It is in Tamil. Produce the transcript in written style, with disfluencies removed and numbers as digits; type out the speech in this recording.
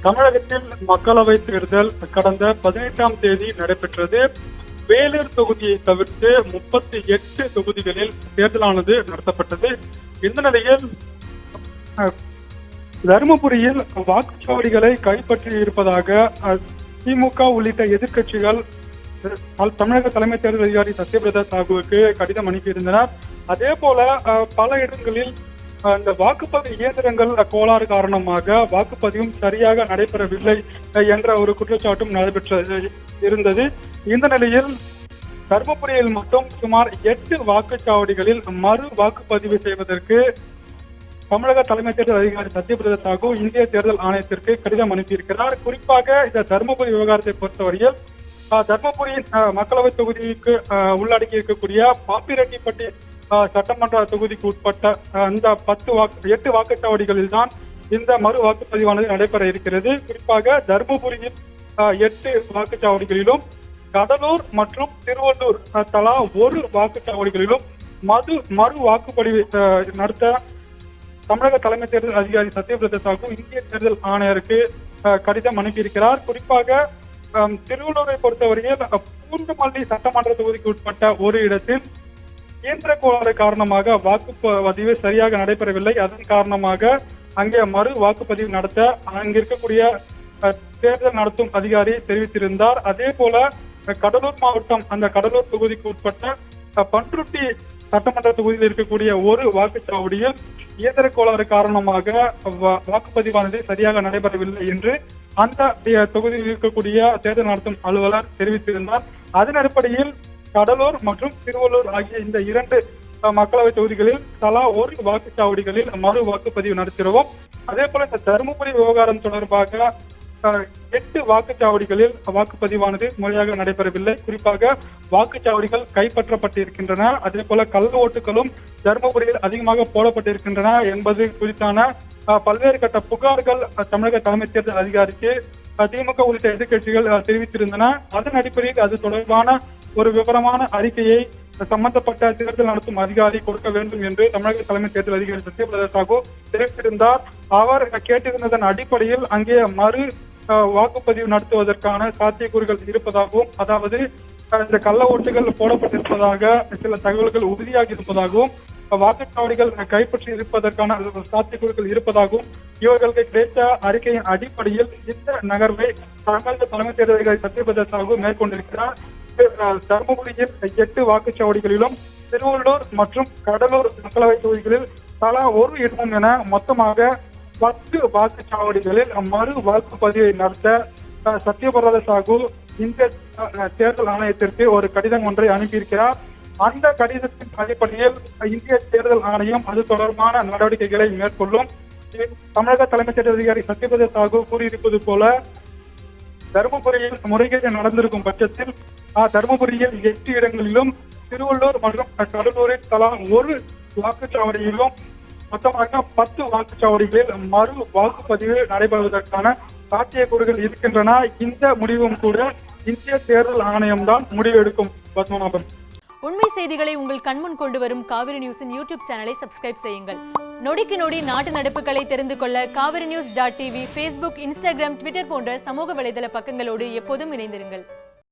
தமிழகத்தில் மக்களவை தேர்தல் கடந்த 18ஆம் தேதி நடைபெற்றது. வேலூர் தொகுதியை தவிர்த்து 38 தொகுதிகளில் தேர்தலானது நடத்தப்பட்டது. இந்த நிலையில் தருமபுரியில் வாக்குச்சாவடிகளை கைப்பற்றி இருப்பதாக திமுக உள்ளிட்ட எதிர்க்கட்சிகள் தமிழக தலைமை தேர்தல் அதிகாரி சத்யபிரதா சாகுவுக்கு கடிதம் அனுப்பியிருந்தனர். அதே போல பல இடங்களில் இந்த வாக்குப்பதிவு இயந்திரங்கள் கோளாறு காரணமாக வாக்குப்பதிவும் சரியாக நடைபெறவில்லை என்ற ஒரு குற்றச்சாட்டும் நடைபெற்று இருந்தது. இந்த நிலையில் தருமபுரியில் மட்டும் சுமார் 8 வாக்குச்சாவடிகளில் மறு வாக்குப்பதிவு செய்வதற்கு தமிழக தலைமை தேர்தல் அதிகாரி சத்யபிரதா சாகு இந்திய தேர்தல் ஆணையத்திற்கு கடிதம் அனுப்பியிருக்கிறார். குறிப்பாக இந்த தருமபுரி விவகாரத்தை பொறுத்தவரையில் தருமபுரி மக்களவை தொகுதிக்கு உள்ளடக்கி இருக்கக்கூடிய பாப்பிரெட்டிப்பட்டி சட்டமன்ற தொகுதிக்கு உட்பட்ட அந்த 8 வாக்குச்சாவடிகளில் தான் இந்த மறு வாக்குப்பதிவானது நடைபெற இருக்கிறது. குறிப்பாக தருமபுரியில் 8 வாக்குச்சாவடிகளிலும், கடலூர் மற்றும் திருவள்ளூர் தலா 1 வாக்குச்சாவடிகளிலும் மறு வாக்குப்பதிவு நடத்த தமிழக தலைமை தேர்தல் அதிகாரி சத்யபிரதா சாகு இந்திய தேர்தல் ஆணையருக்கு கடிதம் அனுப்பியிருக்கிறார். குறிப்பாக திருவள்ளூரை பொறுத்தவரையில் பூந்தமல்லி சட்டமன்ற தொகுதிக்கு உட்பட்ட ஒரு இடத்தில் இயந்திர கோளாறு காரணமாக வாக்குப்பதிவு சரியாக நடைபெறவில்லை. அதன் காரணமாக அங்கே மறு வாக்குப்பதிவு நடத்த அங்கு இருக்கக்கூடிய தேர்தல் நடத்தும் அதிகாரி தெரிவித்திருந்தார். அதே போல கடலூர் மாவட்டம் அந்த கடலூர் தொகுதிக்கு உட்பட்ட பன்ருட்டி சட்டமன்ற தொகுதியில் இருக்கக்கூடிய ஒரு வாக்குச்சாவடியில் இயந்திர கோளாறு காரணமாக வாக்குப்பதிவானது சரியாக நடைபெறவில்லை என்று அந்த தொகுதியில் இருக்கக்கூடிய தேர்தல் நடத்தும் அலுவலர் தெரிவித்திருந்தார். அதன் அடிப்படையில் கடலூர் மற்றும் திருவள்ளூர் ஆகிய இந்த 2 மக்களவை தொகுதிகளில் தலா 1 வாக்குச்சாவடிகளில் மறு வாக்குப்பதிவு நடத்திடுவோம். அதே போல இந்த தருமபுரி விவகாரம் தொடர்பாக 8 வாக்குச்சாவடிகளில் வாக்குப்பதிவானது முறையாக நடைபெறவில்லை. குறிப்பாக வாக்குச்சாவடிகள் கைப்பற்றப்பட்டிருக்கின்றன. அதே போல கள்ள ஓட்டுகளும் தருமபுரியில் அதிகமாக போடப்பட்டிருக்கின்றன என்பது குறித்தான பல்வேறு கட்ட புகார்கள் தமிழக தலைமை தேர்தல் அதிகாரிக்கு திமுக உள்ளிட்ட எதிர்க்கட்சிகள் தெரிவித்திருந்தன. அதன் அடிப்படையில் அது தொடர்பான ஒரு விவரமான அறிக்கையை சம்பந்தப்பட்ட தேர்தல் நடத்தும் அதிகாரி கொடுக்க வேண்டும் என்று தமிழக தலைமை தேர்தல் அதிகாரி சத்யபிரதா சாகு தெரிவித்திருந்தார். அவர் கேட்டிருந்ததன் அடிப்படையில் அங்கே மறு வாக்குப்பதிவு நடத்துவதற்கான சாத்தியக்கூறுகள் இருப்பதாகவும், அதாவது இந்த கள்ள ஓட்டுகள் போடப்பட்டிருப்பதாக சில தகவல்கள் உறுதியாகி இருப்பதாகவும், வாக்குச்சாவடிகள் கைப்பற்றி இருப்பதற்கான சாத்தியக்கூறுகள் இருப்பதாகவும் இவர்களுக்கு கிடைத்த அறிக்கையின் அடிப்படையில் இந்த நகர்வை தமிழக தலைமை தேர்தல் அதிகாரி சத்யபிரதா சாகு மேற்கொண்டிருக்கிறார். தருமபுரியில் 8 வாக்குச்சாவடிகளிலும், திருவள்ளூர் மற்றும் கடலூர் மக்களவை தொகுதிகளில் தலா 1 இடமும் என மொத்தமாக 10 வாக்குச்சாவடிகளில் மறு வாக்குப்பதிவை நடத்த சத்யபிரதா சாகு இந்த தேர்தல் ஆணையத்திற்கு ஒரு கடிதம் ஒன்றை அனுப்பியிருக்கிறார். அந்த கடிதத்தின் அடிப்படையில் இந்திய தேர்தல் ஆணையம் அது தொடர்பான நடவடிக்கைகளை மேற்கொள்ளும். தமிழக தலைமை தேர்தல் அதிகாரி சத்யபிரதா சாகு கூறியிருப்பது போல தருமபுரியில் முறைகேடு நடந்திருக்கும் பட்சத்தில் தருமபுரியில் 8 இடங்களிலும், திருவள்ளூர் மற்றும் கடலூரில் தலா 1 வாக்குச்சாவடியிலும் மொத்தமாக 10 வாக்குச்சாவடிகளில் மறு வாக்குப்பதிவு நடைபெறுவதற்கான சாத்தியக்கூறுகள் இருக்கின்றன. இந்த முடிவும் கூட இந்திய தேர்தல் ஆணையம்தான் முடிவு எடுக்கும். பத்மநாபன், உண்மை செய்திகளை உங்கள் கண்முன் கொண்டு வரும் காவிரி நியூஸின் யூடியூப் சேனலை சப்ஸ்கிரைப் செய்யுங்கள். நொடிக்கு நொடி நாட்டு நடப்புகளை தெரிந்து கொள்ள kaverinews.tv, Facebook, Instagram, Twitter போன்ற சமூக வலைதள பக்கங்களோடு எப்போதும் இணைந்திருங்கள்.